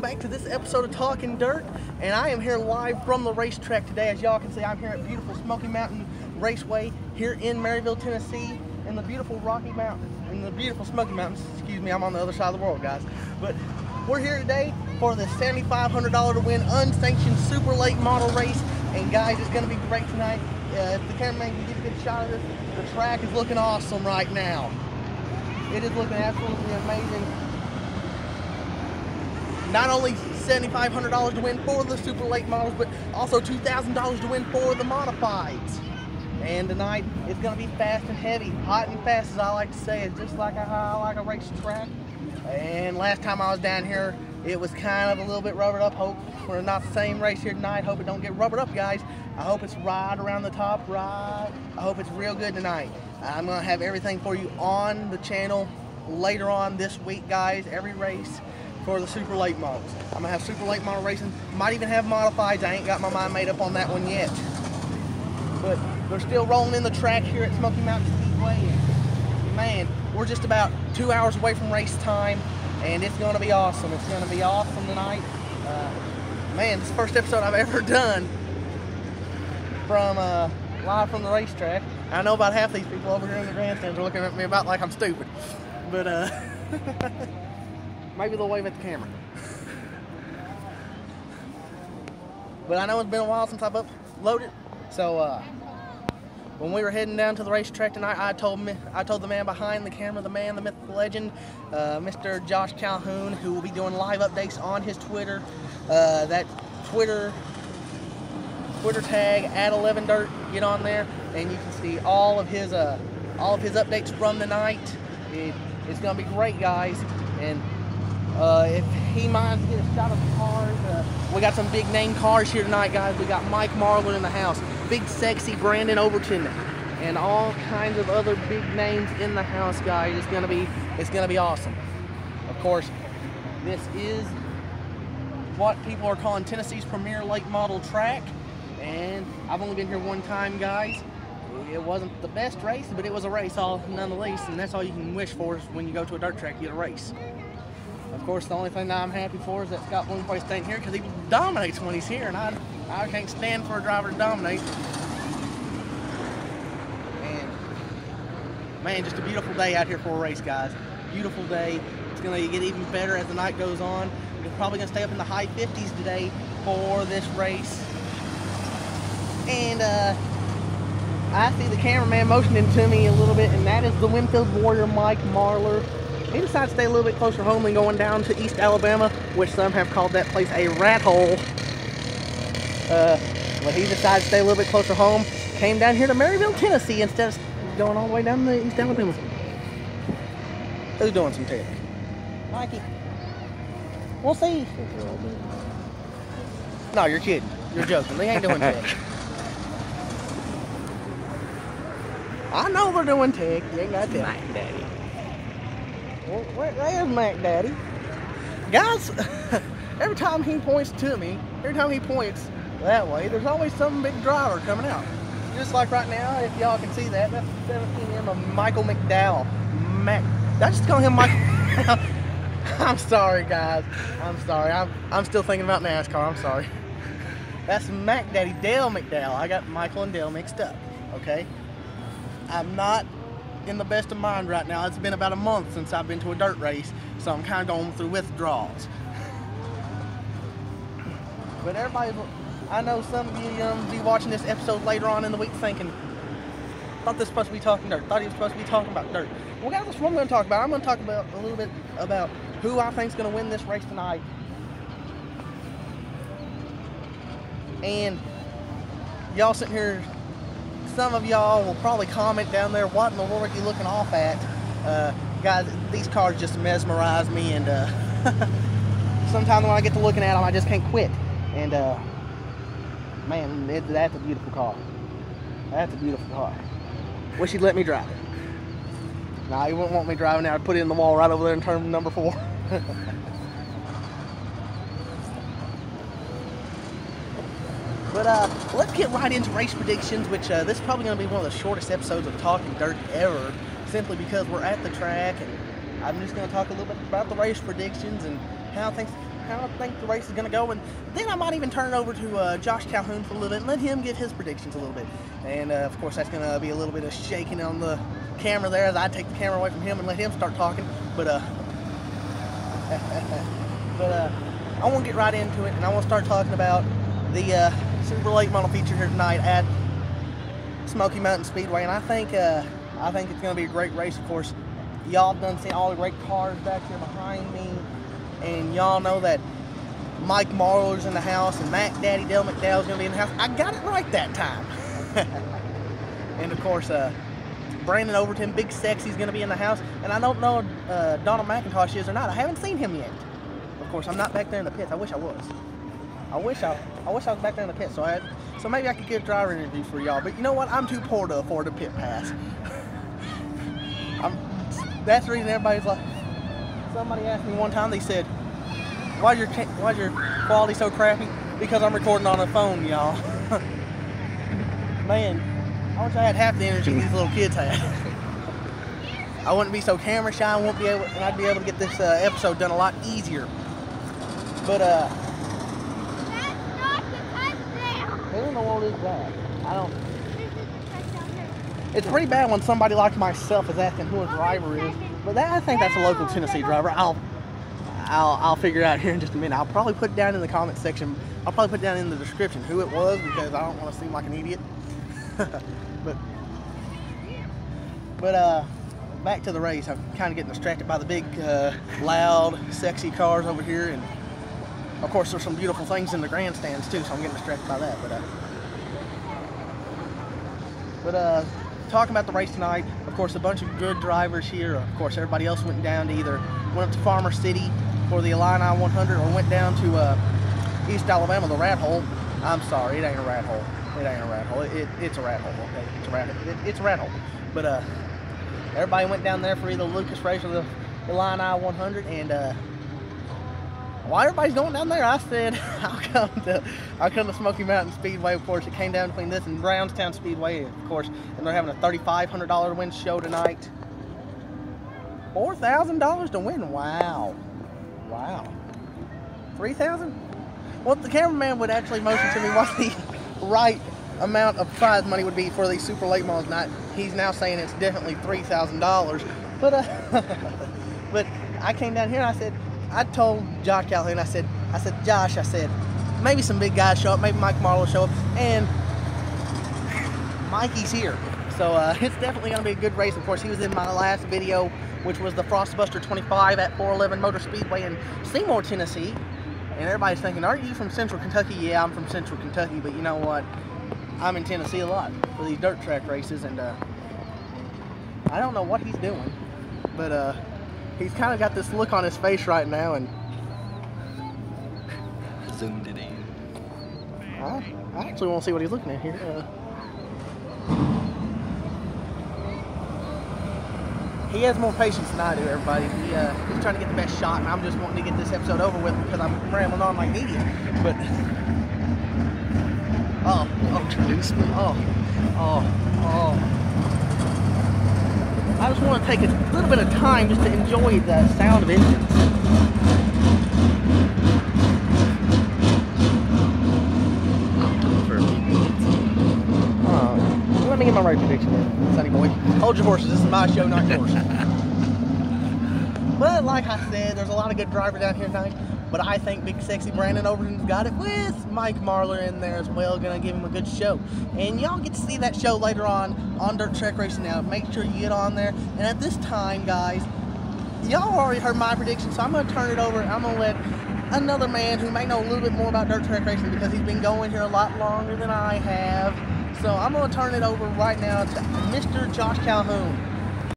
welcome back to this episode of Talking Dirt, and I am here live from the racetrack today. As y'all can see, I'm here at beautiful Smoky Mountain Raceway here in Maryville, Tennessee, in the beautiful Rocky Mountains, in the beautiful Smoky Mountains. Excuse me, I'm on the other side of the world, guys. But we're here today for the $7,500 to win unsanctioned super late model race, and guys, it's going to be great tonight. If the cameraman can get a good shot of this, the track is looking awesome right now. It is looking absolutely amazing. Not only $7,500 to win for the super late models, but also $2,000 to win for the modifieds. And tonight, it's going to be fast and heavy, hot and fast, as I like to say. It's just like I like a racetrack. And last time I was down here, it was kind of a little bit rubbered up. Hope we're not the same race here tonight. Hope it don't get rubbered up, guys. I hope it's right around the top, right. I hope it's real good tonight. I'm going to have everything for you on the channel later on this week, guys. Every race for the super late models. I'm going to have super late model racing. Might even have modifieds. I ain't got my mind made up on that one yet. But they're still rolling in the track here at Smoky Mountain Speedway. And man, we're just about 2 hours away from race time, and it's going to be awesome. It's going to be awesome tonight. Man, this is the first episode I've ever done from live from the racetrack. I know about half these people over here in the grandstands are looking at me about like I'm stupid, but maybe they'll wave at the camera. But I know it's been a while since I've uploaded, so when we were heading down to the racetrack tonight, I told the man behind the camera, the man, the myth, the legend, Mr. Josh Calhoun, who will be doing live updates on his Twitter. That Twitter tag @11dirt. Get on there, and you can see all of his updates from the night. It's gonna be great, guys. And if he minds to get a shot of the cars, we got some big name cars here tonight, guys. We got Mike Marlar in the house, big sexy Brandon Overton, and all kinds of other big names in the house, guys. It's gonna be awesome. Of course, this is what people are calling Tennessee's premier late model track, and I've only been here one time, guys. It wasn't the best race, but it was a race nonetheless, and that's all you can wish for is when you go to a dirt track, you get a race. Of course, the only thing that I'm happy for is that Scott Bloomquist ain't here, because he dominates when he's here, and I can't stand for a driver to dominate. And man, just a beautiful day out here for a race, guys. Beautiful day. It's going to get even better as the night goes on. We're probably going to stay up in the high 50s today for this race. And I see the cameraman motioning to me a little bit, and that is the Winfield Warrior, Mike Marlar. He decided to stay a little bit closer home than going down to East Alabama, which some have called that place a rat hole. But he decided to stay a little bit closer home. Came down here to Maryville, Tennessee, instead of going all the way down to East Alabama. Who's doing some tech? Mikey. We'll see. No, you're kidding. You're joking. They ain't doing tech. I know they're doing tech. You ain't got to tell me. Mac Daddy. Well, there's Mac Daddy. Guys, every time he points to me, every time he points that way, there's always some big driver coming out. Just like right now, if y'all can see that, that's the 17M of Michael McDowell. Did I just call him Michael? I'm sorry, guys. I'm sorry. I'm still thinking about NASCAR. I'm sorry. That's Mac Daddy, Dale McDowell. I got Michael and Dale mixed up, okay? I'm not in the best of mind right now. It's been about a month since I've been to a dirt race, so I'm kind of going through withdrawals. But everybody, I know some of you be watching this episode later on in the week thinking, thought this was supposed to be talking dirt, thought he was supposed to be talking about dirt. Well, guys, that's what I'm going to talk about. I'm going to talk about a little bit about who I think is going to win this race tonight. And y'all sitting here, some of y'all will probably comment down there, what in the world are you looking off at? Guys, these cars just mesmerize me, and sometimes when I get to looking at them, I just can't quit. And man, that's a beautiful car. That's a beautiful car. Wish he'd let me drive it. Nah, he wouldn't want me driving now. I'd put it in the wall right over there in turn number 4. But let's get right into race predictions, which this is probably going to be one of the shortest episodes of Talking Dirt ever, simply because we're at the track, and I'm just going to talk a little bit about the race predictions and how how I think the race is going to go, and then I might even turn it over to Josh Calhoun for a little bit and let him give his predictions a little bit. And of course, that's going to be a little bit of shaking on the camera there as I take the camera away from him and let him start talking. But I want to get right into it, and I want to start talking about the super late model feature here tonight at Smoky Mountain Speedway. And I think it's going to be a great race. Of course, y'all done seen all the great cars back here behind me, and y'all know that Mike Marler's in the house and Mac Daddy Dale McDowell's going to be in the house. I got it right that time. And of course, Brandon Overton, Big Sexy's going to be in the house, and I don't know if Donald McIntosh is or not. I haven't seen him yet. Of course, I'm not back there in the pits. I wish I was. I wish I was back there in the pits, so maybe I could get a driver interview for y'all. But you know what? I'm too poor to afford a pit pass. That's the reason everybody's like. Somebody asked me one time. They said, "Why's your quality so crappy?" Because I'm recording on a phone, y'all. Man, I wish I had half the energy these little kids had. I wouldn't be so camera shy. And I'd be able to get this episode done a lot easier. But That's not the touchdown. I don't know what is that. I don't. It's pretty bad when somebody like myself is asking who a driver is. But I think that's a local Tennessee driver. I'll figure it out here in just a minute. I'll probably put it down in the comment section. I'll probably put down in the description who it was, because I don't want to seem like an idiot. but back to the race. I'm kind of getting distracted by the big, loud, sexy cars over here, and of course there's some beautiful things in the grandstands too, so I'm getting distracted by that. But talking about the race tonight, of course, a bunch of good drivers here. Of course, everybody else went down to went up to Farmer City for the Illini 100, or went down to East Alabama, the rat hole. I'm sorry, it ain't a rat hole. It ain't a rat hole. It's a rat hole. Okay, it's a rat hole. But everybody went down there for either Lucas race or the Illini 100, and while everybody's going down there, I said I'll come to Smoky Mountain Speedway. Of course, it came down between this and Brownstown Speedway, of course, and they're having a $3,500 to win show tonight. $4,000 to win. Wow. $3,000. Well, the cameraman would actually motion to me what the right amount of prize money would be for these super late models tonight. He's now saying it's definitely $3,000. But but I came down here and I told Josh Calhoun, I said, Josh, maybe some big guys show up, maybe Mike Marlowe show up, and Mikey's here. So it's definitely going to be a good race. Of course, he was in my last video, which was the Frostbuster 25 at 411 Motor Speedway in Seymour, Tennessee. And everybody's thinking, are you from Central Kentucky? Yeah, I'm from Central Kentucky, but you know what? I'm in Tennessee a lot for these dirt track races, and I don't know what he's doing, but he's kind of got this look on his face right now, and zoomed it in. I actually want to see what he's looking at here. He has more patience than I do, everybody. He's trying to get the best shot, and I'm just wanting to get this episode over with because I'm rambling on like an idiot. But Introduce me. I just want to take a little bit of time just to enjoy the sound of engines. Let me get my right prediction here, Sonny boy. Hold your horses. This is my show, not yours. But like I said, there's a lot of good drivers down here tonight. But I think Big Sexy Brandon Overton's got it with Mike Marler in there as well. Gonna give him a good show. And y'all get to see that show later on Dirt Track Racing Now. Make sure you get on there. And at this time, guys, y'all already heard my prediction, so I'm gonna turn it over. I'm gonna let another man who may know a little bit more about dirt track racing, because he's been going here a lot longer than I have. So I'm gonna turn it over right now to Mr. Josh Calhoun.